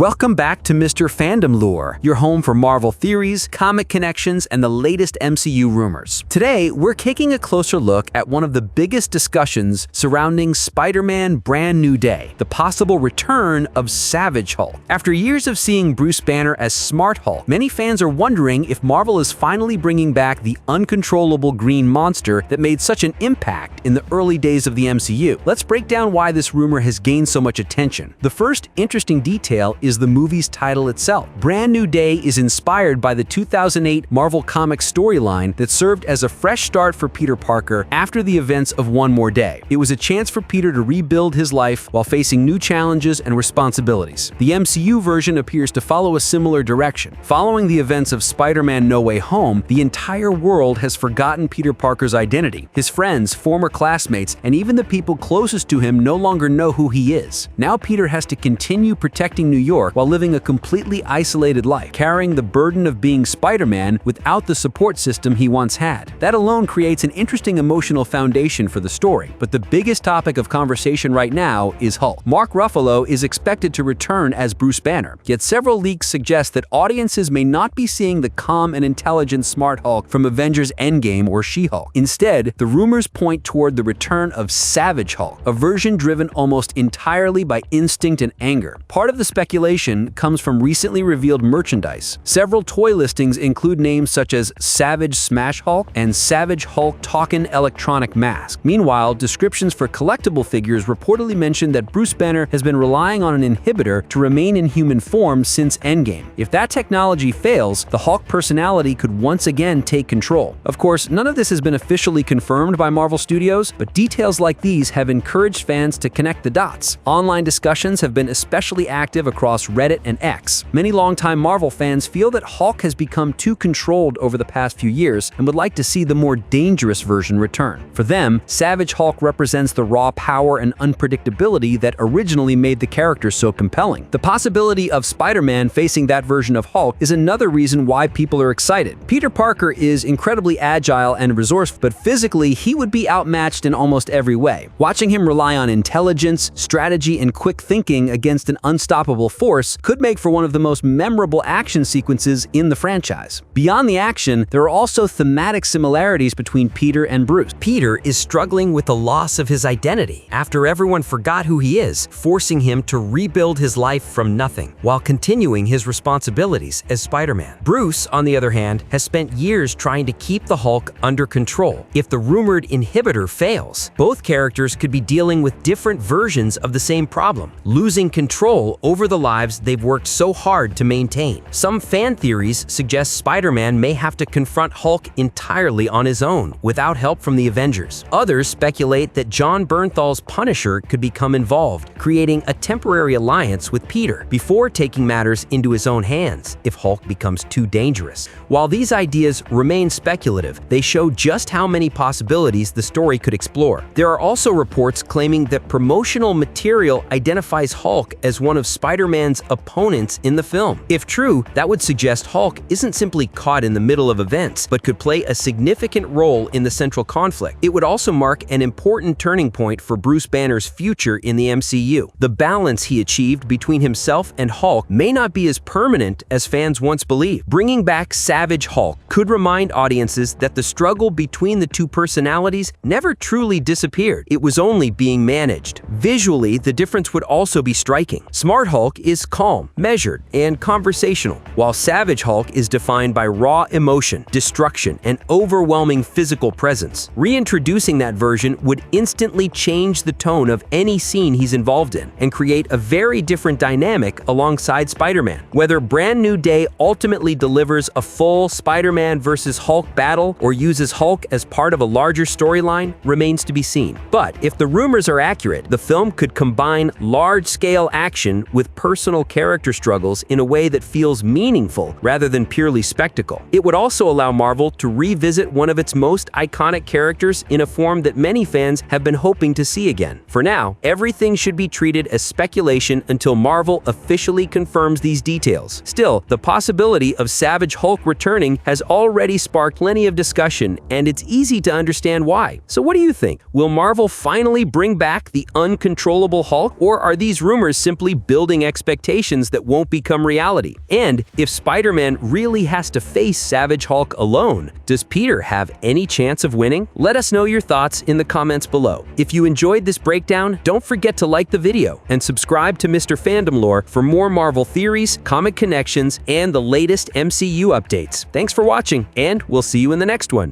Welcome back to Mr. Fandom Lore, your home for Marvel theories, comic connections, and the latest MCU rumors. Today, we're taking a closer look at one of the biggest discussions surrounding Spider-Man Brand New Day, the possible return of Savage Hulk. After years of seeing Bruce Banner as Smart Hulk, many fans are wondering if Marvel is finally bringing back the uncontrollable green monster that made such an impact in the early days of the MCU. Let's break down why this rumor has gained so much attention. The first interesting detail is the movie's title itself. Brand New Day is inspired by the 2008 Marvel Comics storyline that served as a fresh start for Peter Parker after the events of One More Day. It was a chance for Peter to rebuild his life while facing new challenges and responsibilities. The MCU version appears to follow a similar direction. Following the events of Spider-Man No Way Home, the entire world has forgotten Peter Parker's identity. His friends, former classmates, and even the people closest to him no longer know who he is. Now Peter has to continue protecting New York while living a completely isolated life, carrying the burden of being Spider-Man without the support system he once had. That alone creates an interesting emotional foundation for the story. But the biggest topic of conversation right now is Hulk. Mark Ruffalo is expected to return as Bruce Banner, yet several leaks suggest that audiences may not be seeing the calm and intelligent Smart Hulk from Avengers Endgame or She-Hulk. Instead, the rumors point toward the return of Savage Hulk, a version driven almost entirely by instinct and anger. Part of the speculation comes from recently revealed merchandise. Several toy listings include names such as Savage Smash Hulk and Savage Hulk Talkin' Electronic Mask. Meanwhile, descriptions for collectible figures reportedly mention that Bruce Banner has been relying on an inhibitor to remain in human form since Endgame. If that technology fails, the Hulk personality could once again take control. Of course, none of this has been officially confirmed by Marvel Studios, but details like these have encouraged fans to connect the dots. Online discussions have been especially active across Reddit and X. Many longtime Marvel fans feel that Hulk has become too controlled over the past few years and would like to see the more dangerous version return. For them, Savage Hulk represents the raw power and unpredictability that originally made the character so compelling. The possibility of Spider-Man facing that version of Hulk is another reason why people are excited. Peter Parker is incredibly agile and resourceful, but physically he would be outmatched in almost every way. Watching him rely on intelligence, strategy, and quick thinking against an unstoppable force could make for one of the most memorable action sequences in the franchise. Beyond the action, there are also thematic similarities between Peter and Bruce. Peter is struggling with the loss of his identity after everyone forgot who he is, forcing him to rebuild his life from nothing while continuing his responsibilities as Spider-Man. Bruce, on the other hand, has spent years trying to keep the Hulk under control. If the rumored inhibitor fails, both characters could be dealing with different versions of the same problem, losing control over the lives they've worked so hard to maintain. Some fan theories suggest Spider-Man may have to confront Hulk entirely on his own, without help from the Avengers. Others speculate that John Bernthal's Punisher could become involved, creating a temporary alliance with Peter, before taking matters into his own hands if Hulk becomes too dangerous. While these ideas remain speculative, they show just how many possibilities the story could explore. There are also reports claiming that promotional material identifies Hulk as one of Spider-Man's opponents in the film. If true, that would suggest Hulk isn't simply caught in the middle of events, but could play a significant role in the central conflict. It would also mark an important turning point for Bruce Banner's future in the MCU. The balance he achieved between himself and Hulk may not be as permanent as fans once believed. Bringing back Savage Hulk could remind audiences that the struggle between the two personalities never truly disappeared. It was only being managed. Visually, the difference would also be striking. Smart Hulk is calm, measured, and conversational, while Savage Hulk is defined by raw emotion, destruction, and overwhelming physical presence. Reintroducing that version would instantly change the tone of any scene he's involved in and create a very different dynamic alongside Spider-Man. Whether Brand New Day ultimately delivers a full Spider-Man versus Hulk battle or uses Hulk as part of a larger storyline remains to be seen. But if the rumors are accurate, the film could combine large-scale action with personal character struggles in a way that feels meaningful rather than purely spectacle. It would also allow Marvel to revisit one of its most iconic characters in a form that many fans have been hoping to see again. For now, everything should be treated as speculation until Marvel officially confirms these details. Still, the possibility of Savage Hulk returning has already sparked plenty of discussion, and it's easy to understand why. So what do you think? Will Marvel finally bring back the uncontrollable Hulk, or are these rumors simply building expectations expectations that won't become reality? And if Spider-Man really has to face Savage Hulk alone, does Peter have any chance of winning? Let us know your thoughts in the comments below. If you enjoyed this breakdown, don't forget to like the video and subscribe to Mr. Fandom Lore for more Marvel theories, comic connections, and the latest MCU updates. Thanks for watching, and we'll see you in the next one.